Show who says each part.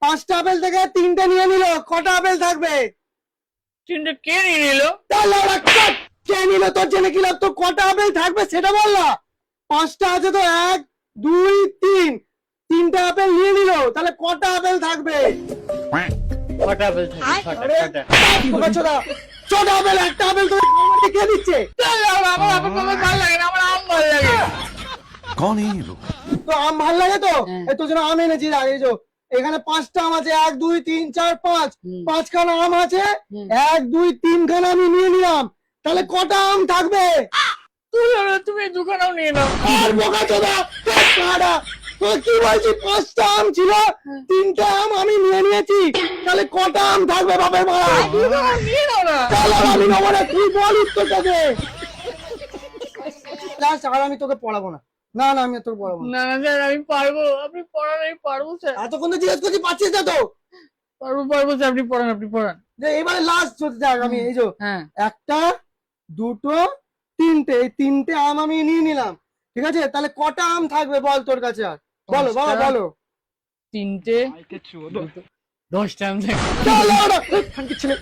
Speaker 1: 5টা আপেল থেকে 3টে নিয়ে নিল, কটা আপেল থাকবে?
Speaker 2: 3টে কে নিয়ে নিল?
Speaker 1: তাহলে ওরা কে নিল তোর জেনে কি লাভ? তো কটা আপেল থাকবে সেটা বল না। 5টা আছে তো, 1 2 3, 3টে আপেল নিয়ে নিল, তাহলে কটা আপেল থাকবে?
Speaker 2: কটা আপেল থাকে? ছটা।
Speaker 1: ছোটা ছোটা আপেল, একটা আপেল তো কে দিচ্ছে?
Speaker 2: আমার আপেল ভালো লাগে না, আমার আম ভালো লাগে।
Speaker 3: कौन है ये लोग?
Speaker 1: তো আম ভাল লাগে তো, এই তোর জন্য আম এনেছি। এই যে এখানে 5টা আম আছে, 1 2 3 4 5, 5খানা আম আছে, 1 2 3 খানা আমি নিয়ে নিলাম, তাহলে কটা আম থাকবে?
Speaker 2: তুমি দুখানাও নিয়ে নাও।
Speaker 1: আর বোকা চোদা কাটা, তো কি বলছি? 5টা আম ছিল, 3টে আম আমি নিয়ে নিয়েছি, তাহলে কটা আম থাকবে বাপের মারা?
Speaker 2: দুখানা নিয়ে নাও না।
Speaker 1: তাহলে আমি নেবো না, তুই বল উত্তরটা দে। লাস্ট, আর আমি তোকে পড়াবো না। না না, আমি আর তোকে পড়াবো না।
Speaker 2: না না স্যার, আমি পারবো। আপনি পড়ান, আমি পারবো স্যার।
Speaker 1: এতক্ষণ তো জিজ্ঞেস করছি, পাচ্ছিস না তো?
Speaker 2: পারবো স্যার, আপনি পড়ান, আপনি পড়ান।
Speaker 1: যে এবারে লাস্ট চলতে থাক, আমি এই যে
Speaker 2: হ্যাঁ,
Speaker 1: 1টা 2টো 3টে, এই 3টে আম আমি নিয়ে নিলাম, ঠিক আছে? তাহলে কটা আম থাকবে বল তোর কাছে? আর বলো বাবা,
Speaker 2: 5টা,
Speaker 1: বলো।
Speaker 2: 3টে, 10টা আম থাকে।
Speaker 1: চলো ওরা, খানকি ছেলে।